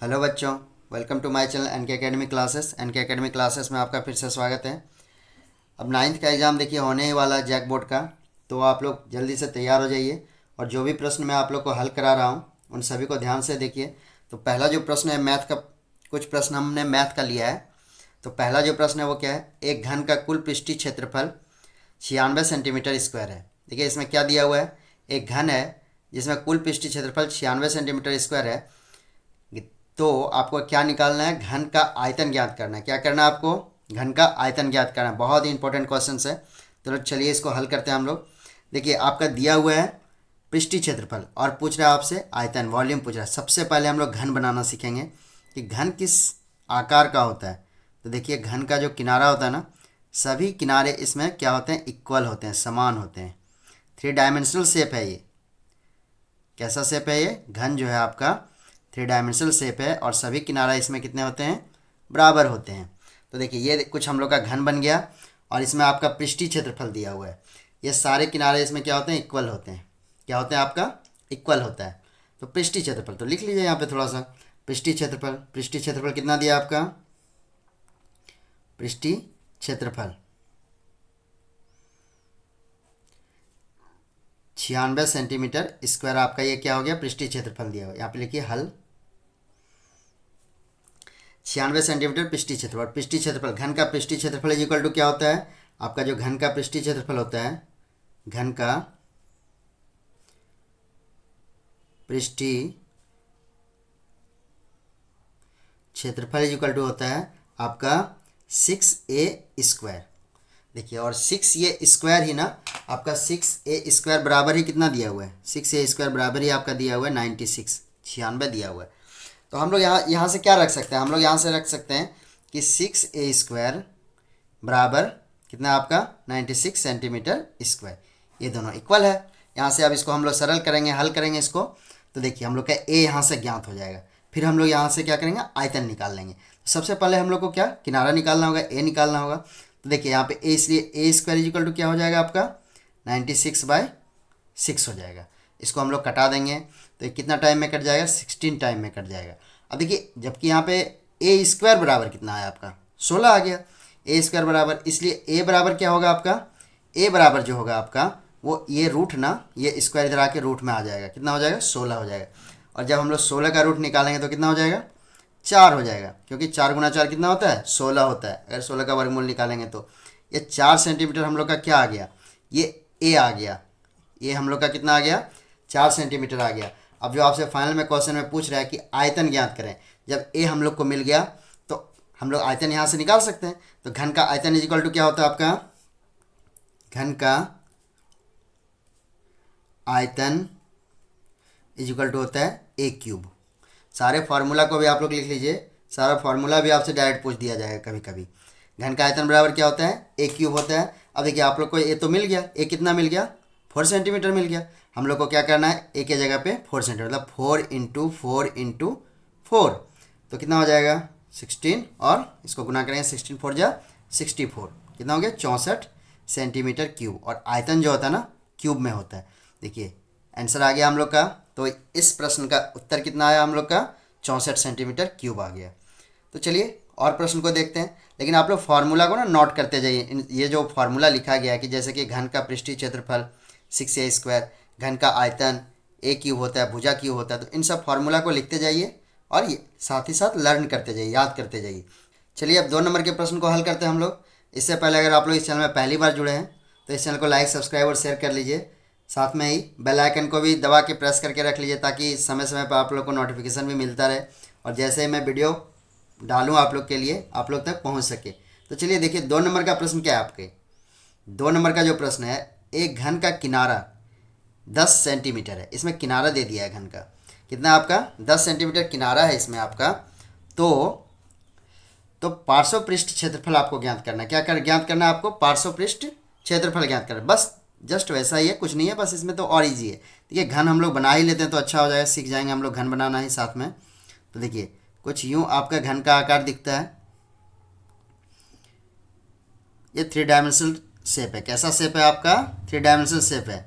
Hello बच्चों, welcome to my channel N K academy classes. N K academy classes में आपका फिर से स्वागत है। अब नाइन्थ का एग्ज़ाम देखिए होने ही वाला है जैक बोर्ड का, तो आप लोग जल्दी से तैयार हो जाइए। और जो भी प्रश्न मैं आप लोग को हल करा रहा हूँ उन सभी को ध्यान से देखिए। तो पहला जो प्रश्न है मैथ का, कुछ प्रश्न हमने मैथ का लिया है। तो पहला जो प्रश्न है वो क्या है, एक घन का कुल पृष्ठीय क्षेत्रफल 96 सेंटीमीटर स्क्वायर है। देखिए इसमें क्या दिया हुआ है, एक घन है जिसमें कुल पृष्ठीय क्षेत्रफल 96 सेंटीमीटर स्क्वायर है। तो आपको क्या निकालना है, घन का आयतन ज्ञात करना है। क्या करना है आपको, घन का आयतन ज्ञात करना है। बहुत ही इंपॉर्टेंट क्वेश्चन है। तो चलिए इसको हल करते हैं हम लोग। देखिए आपका दिया हुआ है पृष्ठीय क्षेत्रफल और पूछ रहा है आपसे आयतन, वॉल्यूम पूछ रहा है। सबसे पहले हम लोग घन बनाना सीखेंगे कि घन किस आकार का होता है। तो देखिए घन का जो किनारा होता है ना, सभी किनारे इसमें क्या होते हैं, इक्वल होते हैं, समान होते हैं। 3 डायमेंशनल शेप है ये। कैसा शेप है ये, घन जो है आपका 3 डायमेंशनल शेप है और सभी किनारा इसमें कितने होते हैं, बराबर होते हैं। तो देखिए ये कुछ हम लोग का घन बन गया और इसमें आपका पृष्ठीय क्षेत्रफल दिया हुआ है। ये सारे किनारे इसमें क्या होते हैं, इक्वल होते हैं। क्या होते हैं आपका, इक्वल होता है। तो पृष्ठीय क्षेत्रफल तो लिख लीजिए यहाँ पे थोड़ा सा। पृष्ठीय क्षेत्रफल कितना दिया आपका, पृष्ठीय क्षेत्रफल 96 सेंटीमीटर स्क्वायर आपका ये क्या हो गया, पृष्ठीय क्षेत्रफल दिया हुआ। यहाँ पे लिखिए हल। 96 सेंटीमीटर पृष्ठीय क्षेत्रफल। पृष्ठीय क्षेत्रफल, घन का पृष्ठीय क्षेत्रफल इज इक्वल टू क्या होता है आपका, जो घन का पृष्ठीय क्षेत्रफल होता है, घन का पृष्ठीय क्षेत्रफल इज इक्वल टू होता है आपका 6a²। देखिए और 6a² ही ना आपका 6a² बराबर ही कितना दिया हुआ है, 6a² बराबर ही आपका दिया हुआ है 96 दिया हुआ है। तो हम लोग यहाँ से क्या रख सकते हैं, हम लोग यहाँ से रख सकते हैं कि 6a² बराबर कितना आपका 96 सेंटीमीटर स्क्वायर। ये दोनों इक्वल है। यहाँ से अब इसको हम लोग सरल करेंगे, हल करेंगे इसको। तो देखिए हम लोग का ए यहाँ से ज्ञात हो जाएगा। फिर हम लोग यहाँ से क्या करेंगे, आयतन निकाल लेंगे। तो सबसे पहले हम लोग को क्या किनारा निकालना होगा, ए निकालना होगा। तो देखिए यहाँ पे ए, इसलिए a² इज इक्वल टू क्या हो जाएगा आपका 96/6 हो जाएगा। इसको हम लोग कटा देंगे तो ये कितना टाइम में कट जाएगा, 16 टाइम में कट जाएगा। अब देखिए जबकि यहाँ पे a² बराबर कितना है आपका 16 आ गया। a² बराबर, इसलिए a बराबर क्या होगा आपका, a बराबर जो होगा आपका वो ये रूट ना, ये स्क्वायर इधर आके रूट में आ जाएगा। कितना हो जाएगा, 16 हो जाएगा। और जब हम लोग 16 का रूट निकालेंगे तो कितना हो जाएगा, 4 हो जाएगा। क्योंकि 4 गुना 4 कितना होता है, 16 होता है। अगर 16 का वर्गमूल निकालेंगे तो ये 4 सेंटीमीटर हम लोग का क्या आ गया, ये ए आ गया। ये हम लोग का कितना आ गया, 4 सेंटीमीटर आ गया। अब जो आपसे फाइनल में क्वेश्चन में पूछ रहा है कि आयतन ज्ञात करें, जब ए हम लोग को मिल गया तो हम लोग आयतन यहाँ से निकाल सकते हैं। तो घन का आयतन इज इक्वल टू क्या होता है आपका, घन का आयतन इज इक्वल टू होता है a³। सारे फार्मूला को भी आप लोग लिख लीजिए, सारा फार्मूला भी आपसे डायरेक्ट पूछ दिया जाएगा कभी कभी। घन का आयतन बराबर क्या होता है, a³ होता है। अब देखिए आप लोग को ए तो मिल गया, ए कितना मिल गया, 4 सेंटीमीटर मिल गया। हम लोग को क्या करना है, ए के जगह पे 4 सेंटीमीटर, मतलब 4 × 4 × 4। तो कितना हो जाएगा 16, और इसको गुना करेंगे 16 4 जा 64, कितना हो गया 64 सेंटीमीटर क्यूब। और आयतन जो होता है ना क्यूब में होता है। देखिए आंसर आ गया हम लोग का। तो इस प्रश्न का उत्तर कितना आया हम लोग का, 64 सेंटीमीटर क्यूब आ गया। तो चलिए और प्रश्न को देखते हैं। लेकिन आप लोग फार्मूला को ना नोट करते जाइए। ये जो फार्मूला लिखा गया है कि जैसे कि घन का पृष्ठीय क्षेत्रफल 6a², घन का आयतन a³ होता है, भुजा क्यूब होता है। तो इन सब फार्मूला को लिखते जाइए और ये साथ ही साथ लर्न करते जाइए, याद करते जाइए। चलिए अब 2 नंबर के प्रश्न को हल करते हैं हम लोग। इससे पहले अगर आप लोग इस चैनल में पहली बार जुड़े हैं तो इस चैनल को लाइक, सब्सक्राइब और शेयर कर लीजिए। साथ में ही बेल आइकन को भी दबा के प्रेस करके रख लीजिए ताकि समय समय पर आप लोग को नोटिफिकेशन भी मिलता रहे और जैसे ही मैं वीडियो डालूँ आप लोग के लिए आप लोग तक पहुंच सके। तो चलिए देखिए 2 नंबर का प्रश्न क्या है आपके। 2 नंबर का जो प्रश्न है, एक घन का किनारा 10 सेंटीमीटर है। इसमें किनारा दे दिया है घन का, कितना आपका 10 सेंटीमीटर किनारा है इसमें आपका। तो पार्श्व पृष्ठ क्षेत्रफल आपको ज्ञात करना है। ज्ञात करना है आपको, पार्श्व पृष्ठ क्षेत्रफल ज्ञात करना है। बस जस्ट वैसा ही है, कुछ नहीं है, बस इसमें तो और इजी है। देखिए घन हम लोग बना ही लेते हैं तो अच्छा हो जाएगा, सीख जाएंगे हम लोग घन बनाना ही साथ में। तो देखिए कुछ यूँ आपका घन का आकार दिखता है। ये 3 डायमेंशनल शेप है। कैसा शेप है आपका, 3 डायमेंशनल शेप है,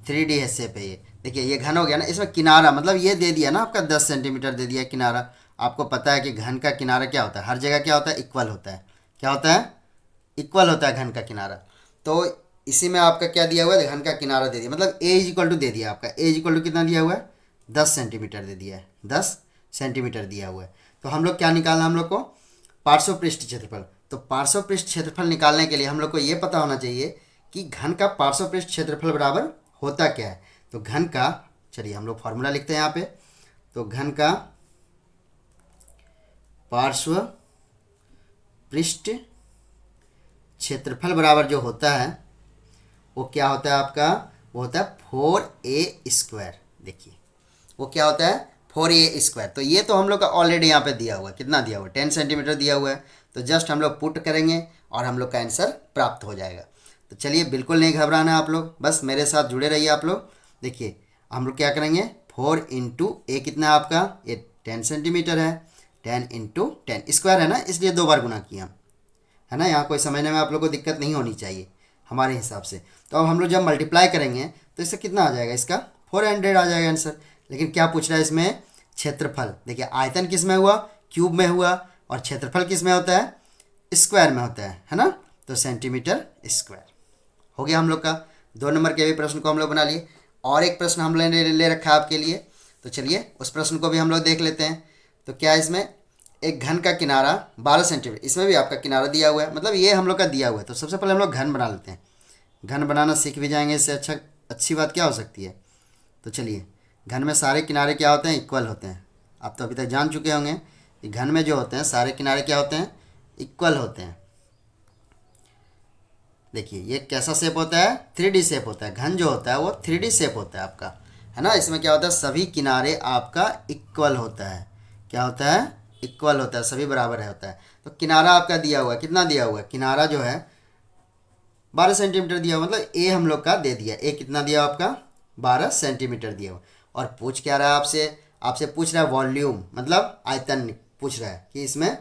3D शेप है ये। देखिए ये घन हो गया ना, इसमें किनारा मतलब ये दे दिया ना आपका 10 सेंटीमीटर दे दिया किनारा। आपको पता है कि घन का किनारा क्या होता है, हर जगह क्या होता है, इक्वल होता है। क्या होता है, इक्वल होता है घन का किनारा। तो इसी में आपका क्या दिया हुआ है, घन का किनारा दे दिया, मतलब ए इज इक्वल टू दे दिया, आपका ए इज इक्वल टू कितना दिया हुआ है, 10 सेंटीमीटर दे दिया है, 10 सेंटीमीटर दिया हुआ है। तो हम लोग क्या निकालना, हम लोग को पार्श्व पृष्ठ क्षेत्रफल। तो पार्श्व पृष्ठ क्षेत्रफल निकालने के लिए हम लोग को ये पता होना चाहिए कि घन का पार्श्व पृष्ठ क्षेत्रफल बराबर होता क्या है। तो घन का, चलिए हम लोग फॉर्मूला लिखते हैं यहाँ पे। तो घन का पार्श्व पृष्ठ क्षेत्रफल बराबर जो होता है वो क्या होता है आपका, वो होता है 4a²। देखिए वो क्या होता है, 4a²। तो ये तो हम लोग का ऑलरेडी यहाँ पे दिया हुआ है, कितना दिया हुआ है, 10 सेंटीमीटर दिया हुआ है। तो जस्ट हम लोग पुट करेंगे और हम लोग का आंसर प्राप्त हो जाएगा। तो चलिए बिल्कुल नहीं घबराना है आप लोग, बस मेरे साथ जुड़े रहिए आप लोग। देखिए हम लोग क्या करेंगे, 4 इंटू ए कितना है आपका, ये 10 सेंटीमीटर है, 10 इंटू 10 स्क्वायर है ना, इसलिए 2 बार गुना किया, है ना। यहाँ कोई समझने में आप लोग को दिक्कत नहीं होनी चाहिए हमारे हिसाब से। तो अब हम लोग जब मल्टीप्लाई करेंगे तो इससे कितना आ जाएगा, इसका 400 आ जाएगा आंसर। लेकिन क्या पूछ रहा है इसमें, क्षेत्रफल। देखिए आयतन किस में हुआ, क्यूब में हुआ, और क्षेत्रफल किस में होता है, स्क्वायर में होता है ना। तो सेंटीमीटर स्क्वायर हो गया हम लोग का। 2 नंबर के भी प्रश्न को हम लोग बना लिए। और एक प्रश्न हम लोग ने ले रखा है आपके लिए, तो चलिए उस प्रश्न को भी हम लोग देख लेते हैं। तो क्या है इसमें, एक घन का किनारा 12 सेंटीमीटर, इसमें भी आपका किनारा दिया हुआ है, मतलब ये हम लोग का दिया हुआ है। तो सबसे पहले हम लोग घन बना लेते हैं, घन बनाना सीख भी जाएंगे, इससे अच्छी बात क्या हो सकती है। तो चलिए, घन में सारे किनारे क्या होते हैं, इक्वल होते हैं। आप तो अभी तक जान चुके होंगे कि घन में जो होते हैं सारे किनारे क्या होते हैं, इक्वल होते हैं। देखिए ये कैसा शेप होता है, 3D शेप होता है। घन जो होता है वो 3D शेप होता है आपका, है ना। इसमें क्या होता है, सभी किनारे आपका इक्वल होता है। क्या होता है, इक्वल होता है, सभी बराबर है होता है। तो किनारा आपका दिया हुआ है, कितना दिया हुआ है, किनारा जो है 12 सेंटीमीटर दिया हुआ, मतलब ए हम लोग का दे दिया। ए कितना दिया आपका, 12 सेंटीमीटर दिया हुआ। और पूछ क्या रहा है आपसे, आपसे पूछ रहा है वॉल्यूम, मतलब आयतन पूछ रहा है कि इसमें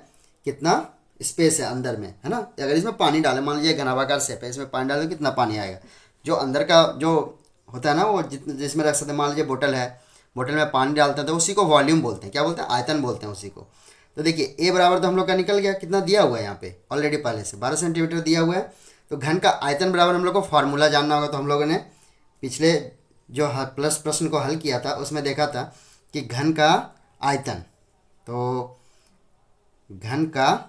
कितना स्पेस है अंदर में, है ना। अगर इसमें पानी डालें, मान लीजिए घनाभाकार शेप है, इसमें पानी डालें तो कितना पानी आएगा। जो अंदर का जो होता है ना, वो जिसमें रख सकते हैं, मान लीजिए बोतल है, बोतल में पानी डालते हैं तो उसी को वॉल्यूम बोलते हैं। क्या बोलते हैं, आयतन बोलते हैं उसी को। तो देखिए ए बराबर तो हम लोग का निकल गया, कितना दिया हुआ है यहाँ पे ऑलरेडी पहले से 12 सेंटीमीटर दिया हुआ है। तो घन का आयतन बराबर हम लोग को फार्मूला जानना होगा। तो हम लोगों ने पिछले जो प्लस प्रश्न को हल किया था उसमें देखा था कि घन का आयतन, तो घन का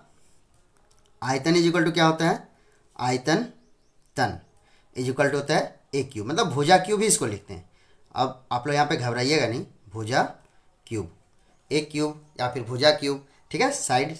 आयतन इज इक्वल टू क्या होता है, आयतन तन इज इक्वल टू होता है ए क्यूब, मतलब भुजा क्यूब ही इसको लिखते हैं। अब आप लोग यहाँ पे घबराइएगा नहीं, भुजा क्यूब, ए क्यूब या फिर भुजा क्यूब, ठीक है। साइड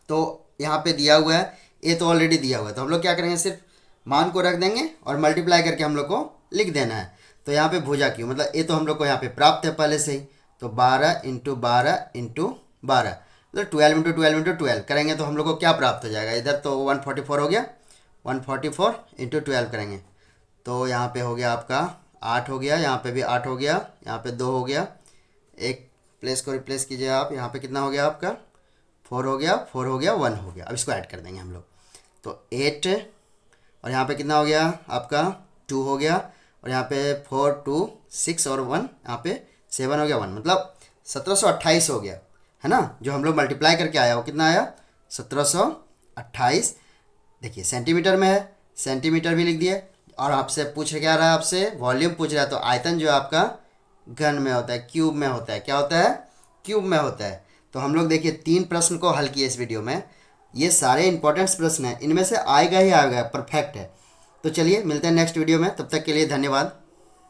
तो यहाँ पे दिया हुआ है, ए तो ऑलरेडी दिया हुआ है, तो हम लोग क्या करेंगे, सिर्फ मान को रख देंगे और मल्टीप्लाई करके हम लोग को लिख देना है। तो यहाँ पे भुजा क्यूब, मतलब ए तो हम लोग को यहाँ पे प्राप्त है पहले से ही। तो 12 इंटू 12 इंटू 12, मतलब 12 इंटू 12 इंटू 12 करेंगे तो हम लोग को क्या प्राप्त हो जाएगा, इधर तो 144 हो गया, 144 इंटू 12 करेंगे तो यहाँ पे हो गया आपका 8 हो गया, यहाँ पे भी 8 हो गया, यहाँ पे 2 हो गया, एक प्लेस को रिप्लेस कीजिए आप, यहाँ पे कितना हो गया आपका 4 हो गया, 4 हो गया, 1 हो गया। अब इसको ऐड कर देंगे हम लोग, तो 8, और यहाँ पे कितना हो गया आपका 2 हो गया, और यहाँ पे 4 2 6 और 1 यहाँ पे 7 हो गया 1, मतलब 1728 हो गया, है ना। जो हम लोग मल्टीप्लाई करके आया वो कितना आया, 1728। देखिए सेंटीमीटर में है, सेंटीमीटर भी लिख दिए। और आपसे पूछ क्या रहा है, आपसे वॉल्यूम पूछ रहा है। तो आयतन जो आपका घन में होता है, क्यूब में होता है। क्या होता है, क्यूब में होता है। तो हम लोग देखिए 3 प्रश्न को हल किए इस वीडियो में। ये सारे इंपॉर्टेंट प्रश्न हैं, इनमें से आएगा ही आएगा, परफेक्ट है। तो चलिए मिलते हैं नेक्स्ट वीडियो में, तब तक के लिए धन्यवाद।